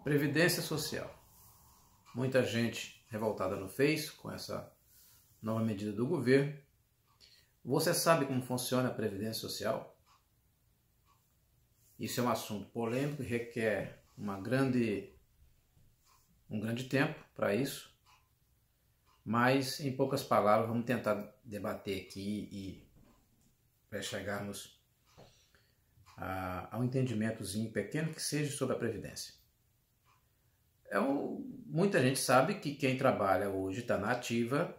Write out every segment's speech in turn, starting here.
Previdência Social. Muita gente revoltada no Face com essa nova medida do governo. Você sabe como funciona a Previdência Social? Isso é um assunto polêmico e requer um grande tempo para isso. Mas, em poucas palavras, vamos tentar debater aqui e para chegarmos a um entendimentozinho pequeno que seja sobre a Previdência. Muita gente sabe que quem trabalha hoje está na ativa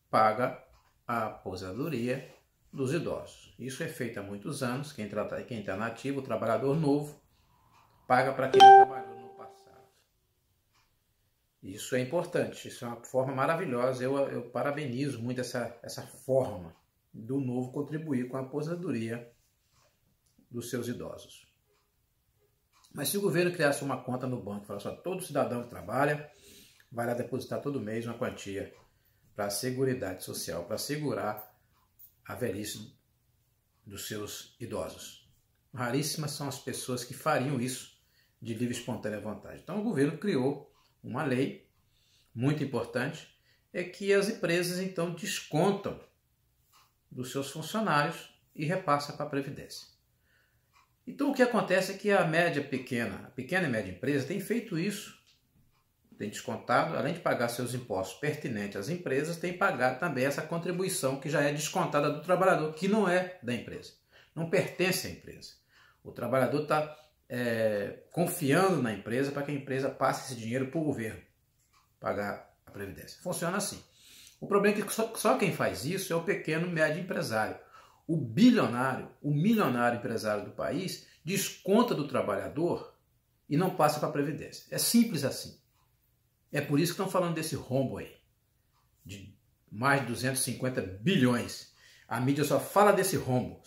paga a aposentadoria dos idosos. Isso é feito há muitos anos. Quem está na ativa, o trabalhador novo, paga para quem trabalhou no passado. Isso é importante, isso é uma forma maravilhosa. Eu parabenizo muito essa forma do novo contribuir com a aposentadoria dos seus idosos. Mas se o governo criasse uma conta no banco e falasse só todo cidadão que trabalha vai lá depositar todo mês uma quantia para a Seguridade Social, para assegurar a velhice dos seus idosos. Raríssimas são as pessoas que fariam isso de livre e espontânea vontade. Então o governo criou uma lei muito importante, é que as empresas então descontam dos seus funcionários e repassam para a Previdência. Então o que acontece é que a pequena e média empresa tem feito isso, tem descontado, além de pagar seus impostos pertinentes às empresas, tem pagado também essa contribuição que já é descontada do trabalhador, que não é da empresa, não pertence à empresa. O trabalhador está confiando na empresa para que a empresa passe esse dinheiro para o governo pagar a Previdência. Funciona assim. O problema é que só quem faz isso é o pequeno e médio empresário. O milionário empresário do país desconta do trabalhador e não passa para a Previdência. É simples assim. É por isso que estão falando desse rombo aí, de mais de 250 bilhões. A mídia só fala desse rombo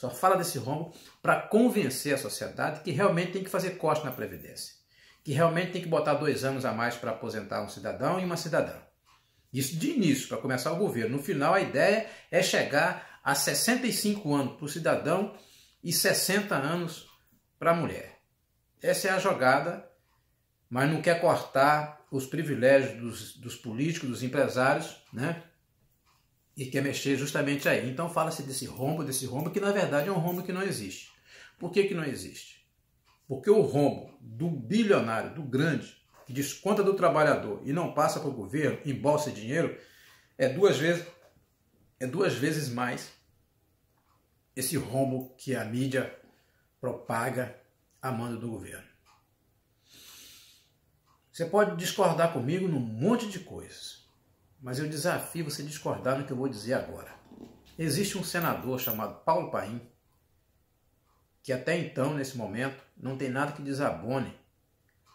para convencer a sociedade que realmente tem que fazer corte na Previdência, que realmente tem que botar 2 anos a mais para aposentar um cidadão e uma cidadã. Isso de início, para começar o governo. No final, a ideia é chegar a 65 anos para o cidadão e 60 anos para a mulher. Essa é a jogada, mas não quer cortar os privilégios dos políticos, dos empresários, né? E quer mexer justamente aí. Então fala-se desse rombo, que na verdade é um rombo que não existe. Por que não existe? Porque o rombo do bilionário, do grande, que desconta do trabalhador e não passa para o governo, embolsa dinheiro, é duas vezes mais esse rombo que a mídia propaga a mando do governo. Você pode discordar comigo num monte de coisas, mas eu desafio você a discordar no que eu vou dizer agora. Existe um senador chamado Paulo Paim, que até então, nesse momento, não tem nada que desabone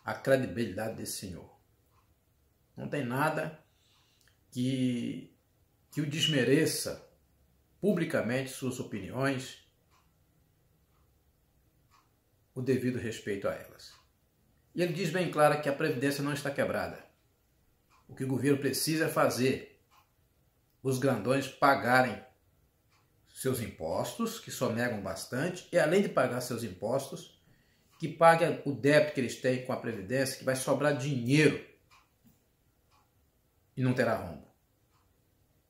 a credibilidade desse senhor. Não tem nada que o desmereça publicamente suas opiniões, o devido respeito a elas. E ele diz bem claro que a Previdência não está quebrada. O que o governo precisa é fazer os grandões pagarem seus impostos, que sonegam bastante, e além de pagar seus impostos, que pague o débito que eles têm com a Previdência, que vai sobrar dinheiro e não terá rombo.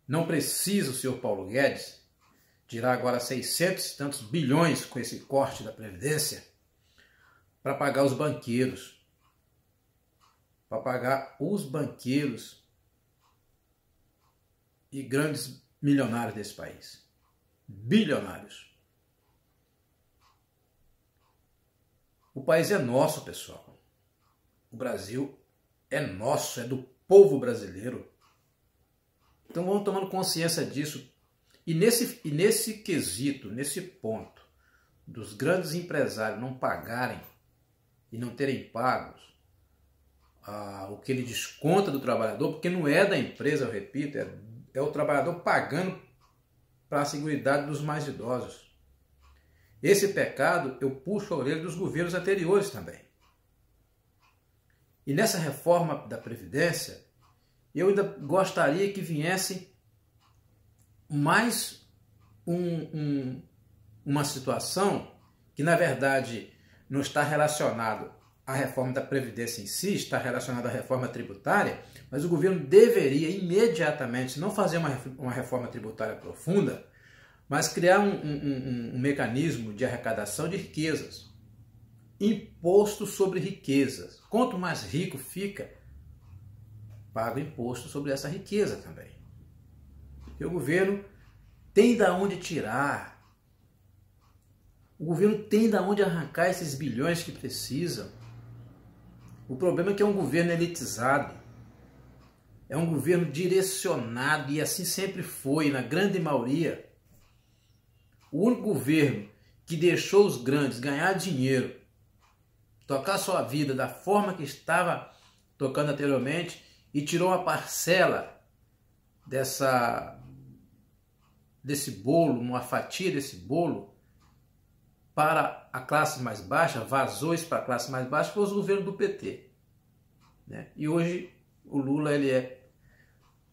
Não precisa o senhor Paulo Guedes tirar agora 600 e tantos bilhões com esse corte da Previdência para pagar os banqueiros. Para pagar os banqueiros e grandes milionários desse país. Bilionários. O país é nosso, pessoal. O Brasil é nosso, é do povo brasileiro. Então vamos tomando consciência disso. E nesse quesito, nesse ponto, dos grandes empresários não pagarem e não terem pagos o que ele desconta do trabalhador, porque não é da empresa, eu repito, é o trabalhador pagando para a seguridade dos mais idosos. Esse pecado eu puxo a orelha dos governos anteriores também. E nessa reforma da Previdência, eu ainda gostaria que viesse mais uma situação que, na verdade, não está relacionado a reforma da Previdência em si, está relacionada à reforma tributária, mas o governo deveria imediatamente não fazer uma reforma tributária profunda, mas criar um mecanismo de arrecadação de riquezas. Imposto sobre riquezas. Quanto mais rico fica, paga imposto sobre essa riqueza também. E o governo tem de onde tirar. O governo tem de onde arrancar esses bilhões que precisam. O problema é que é um governo elitizado. É um governo direcionado e assim sempre foi, na grande maioria. O único governo que deixou os grandes ganhar dinheiro, tocar sua vida da forma que estava tocando anteriormente e tirou uma parcela desse bolo, uma fatia desse bolo para a classe mais baixa, vazou isso para a classe mais baixa, foi os governos do PT. Né? E hoje o Lula ele é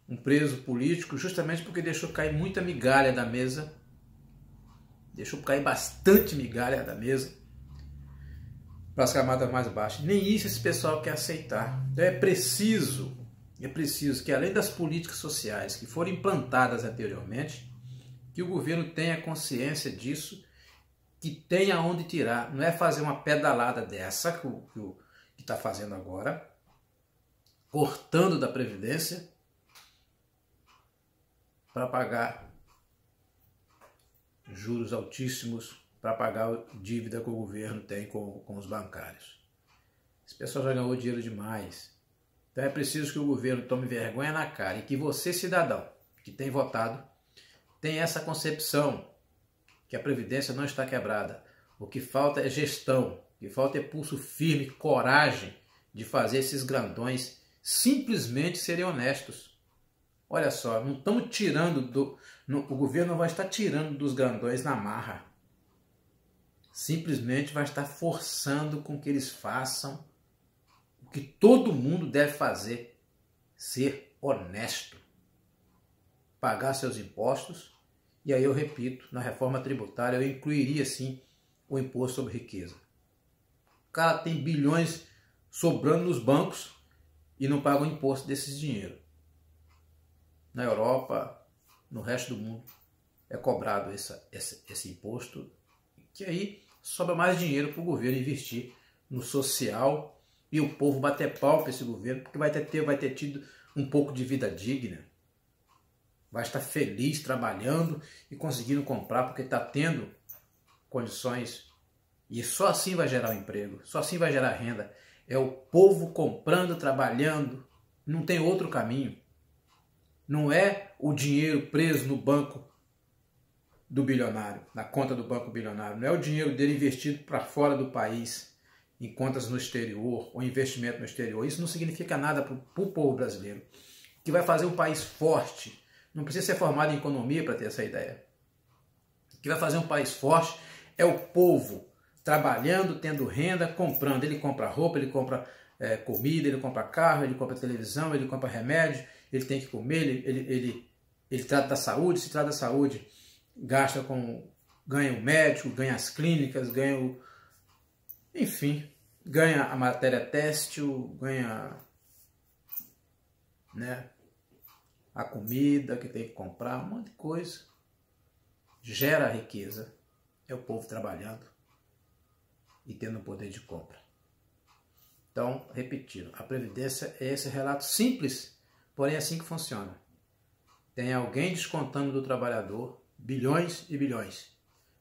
um preso político justamente porque deixou cair muita migalha da mesa, deixou cair bastante migalha da mesa para as camadas mais baixas. Nem isso esse pessoal quer aceitar. Então é preciso que além das políticas sociais que foram implantadas anteriormente, que o governo tenha consciência disso, que tenha onde tirar. Não é fazer uma pedalada dessa que está fazendo agora, cortando da Previdência para pagar juros altíssimos, para pagar a dívida que o governo tem com os bancários. Esse pessoal já ganhou dinheiro demais. Então é preciso que o governo tome vergonha na cara e que você, cidadão, que tem votado, tenha essa concepção que a Previdência não está quebrada. O que falta é gestão, o que falta é pulso firme, coragem de fazer esses grandões simplesmente serem honestos. Olha só, não estamos tirando o governo não vai estar tirando dos grandões na marra. Simplesmente vai estar forçando com que eles façam o que todo mundo deve fazer: ser honesto, pagar seus impostos. E aí eu repito, na reforma tributária eu incluiria sim o imposto sobre riqueza. O cara tem bilhões sobrando nos bancos e não paga o imposto desses dinheiro. Na Europa, no resto do mundo, é cobrado esse imposto, que aí sobra mais dinheiro para o governo investir no social e o povo bater pau para esse governo, porque vai ter tido um pouco de vida digna. Vai estar feliz trabalhando e conseguindo comprar porque está tendo condições. E só assim vai gerar um emprego, só assim vai gerar renda. É o povo comprando, trabalhando, não tem outro caminho. Não é o dinheiro preso no banco do bilionário, na conta do banco bilionário. Não é o dinheiro dele investido para fora do país, em contas no exterior, ou investimento no exterior. Isso não significa nada para o povo brasileiro. O que vai fazer um país forte, não precisa ser formado em economia para ter essa ideia. O que vai fazer um país forte é o povo trabalhando, tendo renda, comprando. Ele compra roupa, ele compra comida, ele compra carro, ele compra televisão, ele compra remédio, ele tem que comer, ele trata da saúde, se trata da saúde, ganha o médico, ganha as clínicas, enfim, ganha a matéria têxtil, ganha, né, a comida que tem que comprar, um monte de coisa. Gera riqueza, é o povo trabalhando e tendo poder de compra. Então, repetindo, a Previdência é esse relato simples, porém é assim que funciona. Tem alguém descontando do trabalhador bilhões e bilhões,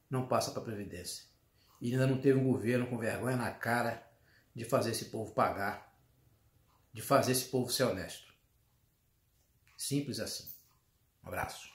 não passa para a Previdência. E ainda não teve um governo com vergonha na cara de fazer esse povo pagar, de fazer esse povo ser honesto. Simples assim. Um abraço.